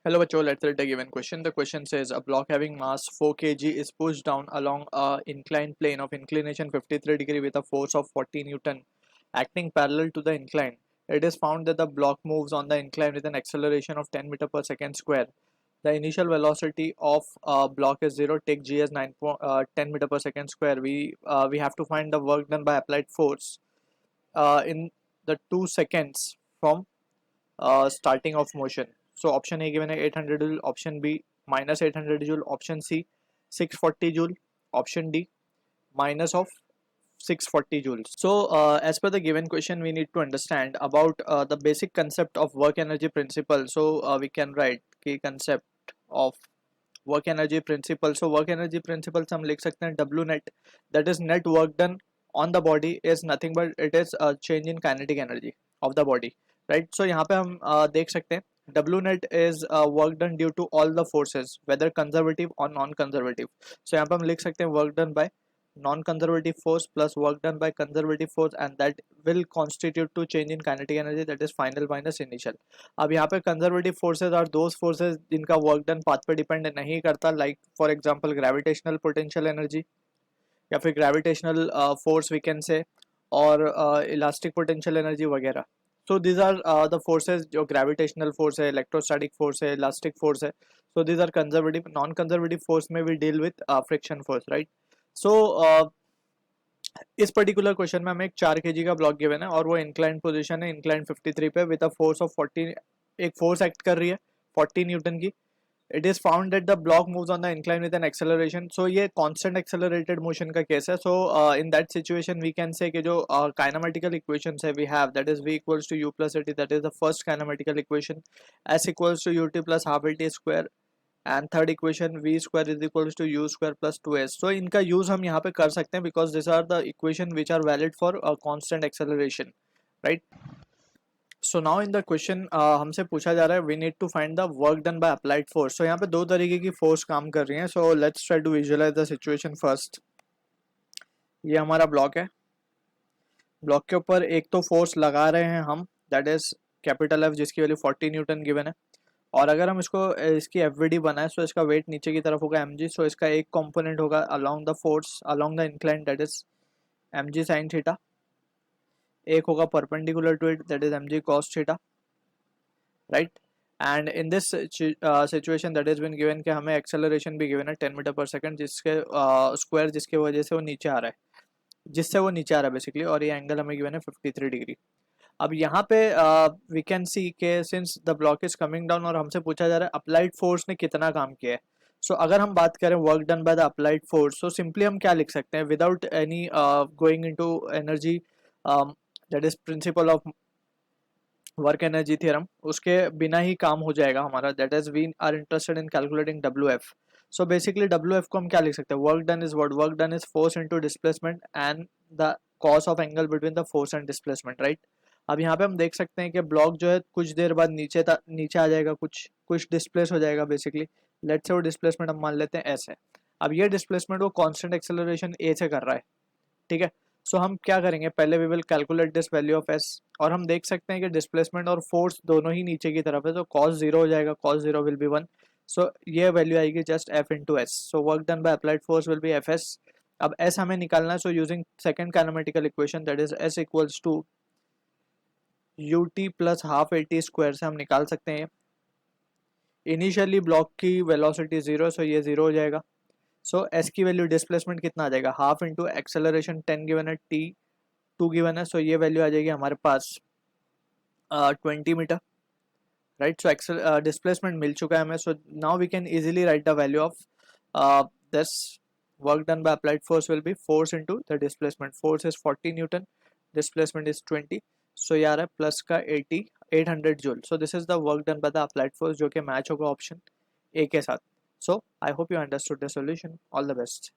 Hello, Bachol. Let's read the given question. The question says a block having mass 4 kg is pushed down along a inclined plane of inclination 53 degree with a force of 40 Newton acting parallel to the incline. It is found that the block moves on the incline with an acceleration of 10 meter per second square. The initial velocity of a block is 0. Take g as 10 meter per second square. We have to find the work done by applied force in the 2 seconds from starting of motion. So option A given है 800 joule, option B minus 800 joule, option C 640 joule, option D minus of 640 joules. So as per the given question, we need to understand about the basic concept of work energy principle. So we can write key concept of work energy principle. So work energy principle से हम लिख सकते हैं W net, that is net work done on the body is nothing but it is a change in kinetic energy of the body, right? So यहाँ पे हम देख सकते हैं W net is work done due to all the forces whether conservative or non-conservative. So यहाँ पे हम लिख सकते हैं work done by non-conservative force plus work done by conservative force and that will constitute to change in kinetic energy, that is final minus initial. अब यहाँ पे conservative forces are those forces जिनका work done path पे depend नहीं करता, like for example gravitational potential energy या फिर gravitational force we can say और elastic potential energy वगैरह. So these are the forces, जो gravitational force है, electrostatic force है, elastic force है. So these are conservative. Non-conservative force में we deal with friction force, right? So इस particular question में हमें एक 4 kg का ब्लॉक गिवन है और वो इंक्लाइंड पोजीशन है, इंक्लाइंड 53 पे विद अ फोर्स ऑफ 40, एक फोर्स एक्ट कर रही है 40 न्यूटन की. It is found that the block moves on the incline with an acceleration. So ये कांस्टेंट एक्सेलरेटेड मोशन का केस है. So in that situation we can say कि जो काइनेमेटिकल इक्वेशंस है we have, that is v equals to u plus at, that is the first kinematical equation. s equals to ut plus half lt square and third equation v square is equals to u square plus 2s. So इनका use हम यहाँ पे कर सकते हैं because this are the equation which are valid for constant acceleration, right? So now in the question हमसे पूछा जा रहा है we need to find the work done by applied force. So यहाँ पे दो तरीके की फोर्स काम कर रही हैं. So let's try to visualise the situation first. ये हमारा ब्लॉक है. ब्लॉक के ऊपर एक तो फोर्स लगा रहे हैं हम, दैट इज कैपिटल F जिसकी वैल्यू 40 न्यूटन गिवन है. और अगर हम इसकी एफवीडी बनाए सो इसका वेट नीचे की तरफ होगा mg. सो इसका एक कंपोनेंट होगा along the force along the incline, that is mg sine theta. एक होगा perpendicular to it, that is mg cos theta, right? And in this situation that is been given कि हमें एक्सेलरेशन भी given है 10 metre पर second जिसके square जिसके वजह से वो नीचे आ रहा है, जिससे वो नीचे आ रहा है बेसिकली. और ये एंगल हमें गिवन है 53 डिग्री. अब यहाँ पे वी कैन सी के since the block is coming down और हमसे पूछा जा रहा है अप्लाइड फोर्स ने कितना काम किया है. सो अगर हम बात करें work done by the applied force, so simply हम क्या लिख सकते हैं without any going into energy, that is principle of work energy theorem, उसके बिना ही काम हो जाएगा हमारा. That is we are interested in calculating WF. So basically WF को हम क्या लिख सकते हैं, work done is what, work done is force into displacement and the cos of angle between the force and displacement, right? अब यहाँ पे हम देख सकते हैं कि ब्लॉक जो है कुछ देर बाद नीचे आ जाएगा, कुछ डिस्प्लेस हो जाएगा बेसिकली. लेट्स से वो डिस्प्लेसमेंट हम मान लेते हैं एस है. अब ये डिस्प्लेसमेंट वो कांस्टेंट एक्सेलरेशन ए से कर रहा है, ठीक है? सो हम क्या करेंगे, पहले we will calculate this value of S. और हम देख सकते हैं कि डिस्प्लेसमेंट और फोर्स दोनों ही नीचे की तरफ है, तो कॉस जीरो हो जाएगा, cos zero will be 1. So ये वैल्यू आएगी just F into S. So work done by applied force will be F S. अब एस हमें निकालना है. So using second kinematical equation that is S equals to ut plus half lt square से हम निकाल सकते हैं. इनिशियली ब्लॉक की वेलोसिटी जीरो, सो ये जीरो हो जाएगा. सो एस की वैल्यू डिस्प्लेसमेंट कितना आ जाएगा, हाफ इंटू एक्सेलरेशन 10 गिवन है, टी 2 गिवन है. सो ये वैल्यू आ जाएगी हमारे पास 20 मीटर, राइट? सो डिस्प्लेसमेंट मिल चुका है हमें. So now we can easily write the value of this work done by applied force will be force into the displacement. Force is 40 newton, displacement is 20. So ये आ रहा है plus का 800 joule. So this is the work done by the applied force जो कि match होगा option A के साथ. So I hope you understood the solution. All the best.